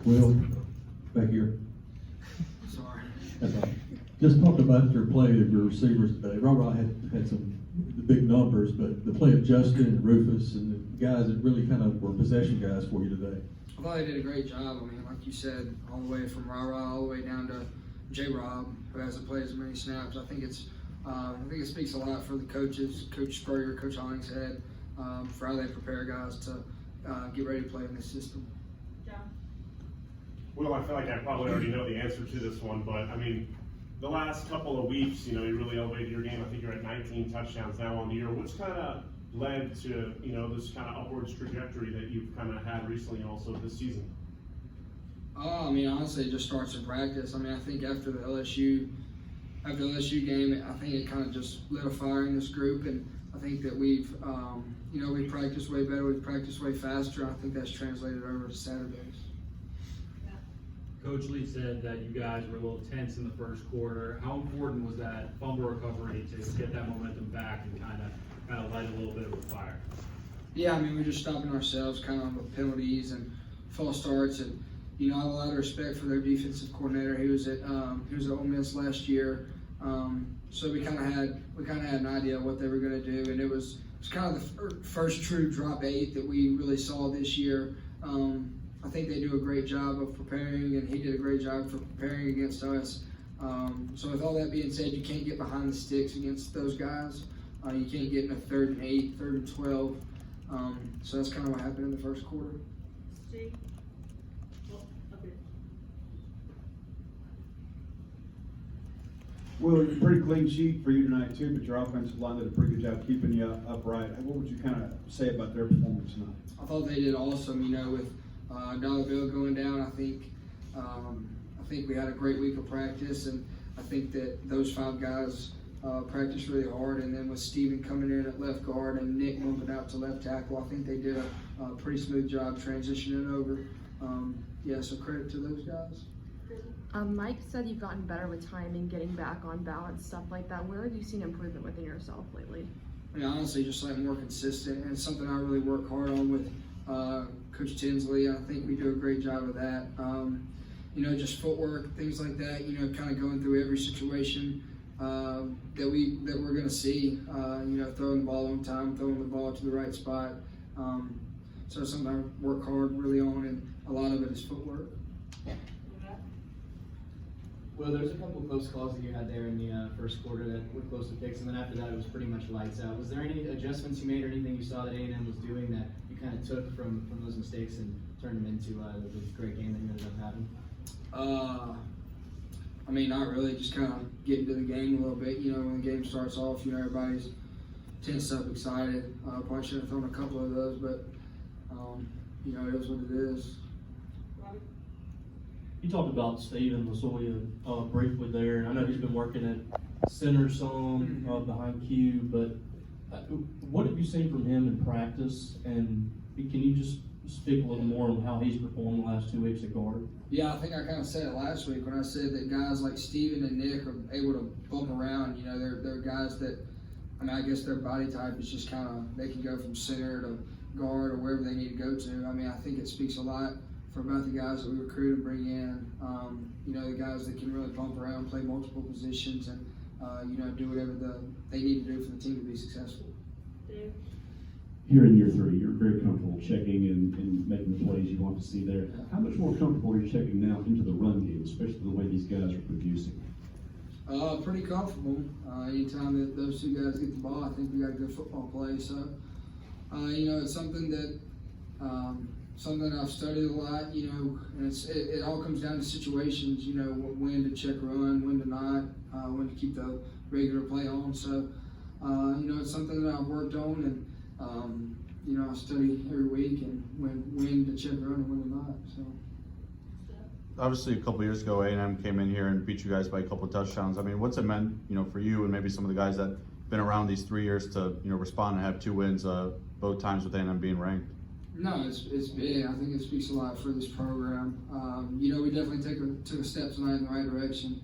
Will, back here. Sorry. That's all right. Just talk about your play of your receivers today. Rah had some big numbers, but the play of Justin and Rufus and the guys that really kind of were possession guys for you today. I thought they did a great job. I mean, like you said, all the way from Rah all the way down to J-Rob, who hasn't played as many snaps. I think it speaks a lot for the coaches, Coach Spurrier, Coach Hollingshead, for how they prepare guys to get ready to play in this system. Will, I feel like I probably already know the answer to this one, but I mean, the last couple of weeks, you really elevated your game. I think you're at 19 touchdowns now on the year. What's kind of led to, this kind of upwards trajectory that you've kind of had recently and also this season? I mean, honestly, it just starts in practice. I mean, I think after the LSU game, I think it kind of just lit a fire in this group, and I think that we've practiced way better, we've practiced way faster. I think that's translated over to Saturdays. Coach Lee said that you guys were a little tense in the first quarter. How important was that fumble recovery to get that momentum back and kind of light a little bit of a fire? Yeah, I mean, we're just stopping ourselves kind of with penalties and false starts, and I have a lot of respect for their defensive coordinator. He was at Ole Miss last year, so we kind of had an idea of what they were going to do, and it was kind of the first true drop 8 that we really saw this year. I think they do a great job of preparing, and he did a great job for preparing against us. So with all that being said, you can't get behind the sticks against those guys. You can't get in a 3rd and 8, 3rd and 12. So that's kind of what happened in the first quarter. Steve? Okay. Well, it's a pretty clean sheet for you tonight too, but your offensive line did a pretty good job keeping you upright. What would you kind of say about their performance tonight? I thought they did awesome. With Dollar Bill going down, I think we had a great week of practice, and I think that those 5 guys practiced really hard. And then with Steven coming in at left guard and Nick moving out to left tackle, I think they did a pretty smooth job transitioning over. So credit to those guys. Mike said you've gotten better with timing, getting back on balance, stuff like that. Where have you seen improvement within yourself lately? I mean, honestly, just like more consistent, and it's something I really work hard on with Coach Tinsley. I think we do a great job of that. Just footwork, things like that. Kind of going through every situation that we're going to see. Throwing the ball on time, throwing the ball to the right spot. So something I work hard really on, and a lot of it is footwork. Well, there's a couple of close calls that you had there in the first quarter that were close to picks, and then after that it was pretty much lights out. Was there any adjustments you made or anything you saw that A&M was doing that you kind of took from those mistakes and turned them into the great game that you ended up having? I mean, not really. Just kind of getting to the game a little bit. When the game starts off, everybody's tense up, excited. Probably should have thrown a couple of those, but it is what it is. You talked about Steven Lasoya briefly there, and I know he's been working at center some behind Q, but what have you seen from him in practice, and can you just speak a little more on how he's performed the last 2 weeks at guard? Yeah, I think I kind of said it last week when I said that guys like Steven and Nick are able to bump around. They're guys that, I guess their body type is just kind of, they can go from center to guard or wherever they need to go to. I think it speaks a lot for about the guys that we recruit and bring in, the guys that can really bump around, play multiple positions, and do whatever they need to do for the team to be successful. Dave? Here in year 3, you're very comfortable checking and making the plays you want to see there. How much more comfortable are you checking now into the run game, especially the way these guys are producing? Pretty comfortable. Anytime that those 2 guys get the ball, I think we got a good football play. So, it's something that I've studied a lot, and it all comes down to situations, when to check run, when to not, when to keep the regular play on. So, it's something that I've worked on, and, I study every week and when to check run and when to not. So. Obviously, a couple years ago, A&M came in here and beat you guys by a couple of touchdowns. What's it meant, for you and maybe some of the guys that have been around these 3 years to, respond and have 2 wins both times with A&M being ranked? No, it's big. I think it speaks a lot for this program. We definitely took a step tonight in the right direction.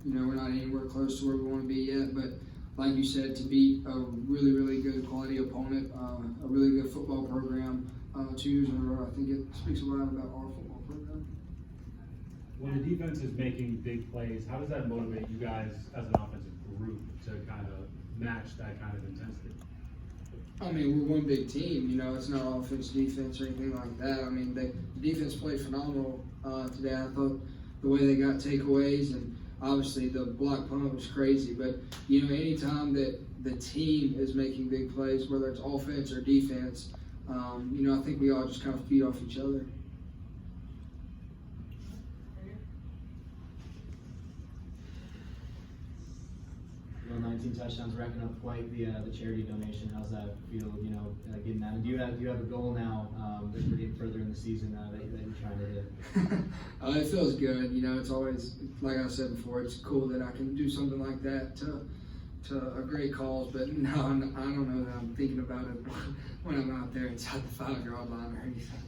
We're not anywhere close to where we want to be yet, but like you said, to beat a really, really good quality opponent, a really good football program, 2 years in a row. I think it speaks a lot about our football program. When the defense is making big plays, how does that motivate you guys as an offensive group to kind of match that kind of intensity? I mean, we're one big team. You know, it's not offense, defense, or anything like that. I mean, the defense played phenomenal today. I thought the way they got takeaways, and obviously the block punt was crazy. But you know, anytime that the team is making big plays, whether it's offense or defense, you know, I think we all just kind of feed off each other. Well, 19 touchdowns, racking up quite the charity donation. How's that feel? You know, getting that. And do you have a goal now as we're getting further in the season that you're trying to hit? It feels good. You know, it's always, like I said before, it's cool that I can do something like that to a great cause. But no, I don't know that I'm thinking about it when I'm out there inside the 5-yard line or anything.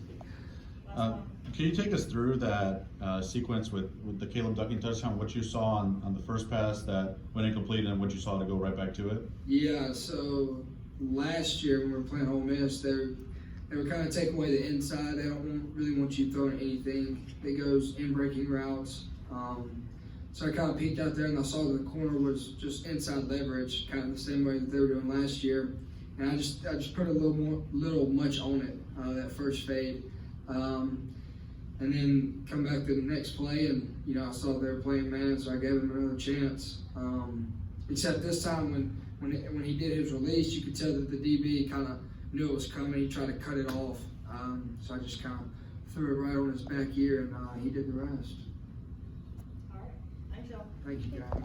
Can you take us through that sequence with the Caleb Ducking touchdown, what you saw on the first pass that went incomplete and what you saw to go right back to it? Yeah, so last year when we were playing Ole Miss, they were kind of taking away the inside. They don't really want you throwing anything that goes in breaking routes. So I kind of peeked out there and I saw that the corner was just inside leverage, kind of the same way that they were doing last year. And I just put a little much on it, that first fade. And then come back to the next play, and you know I saw they were playing man, so I gave him another chance. Except this time, when he did his release, you could tell that the DB kind of knew it was coming. He tried to cut it off, so I just kind of threw it right on his back ear, and he did the rest. All right, thanks, y'all. Thank you, guys.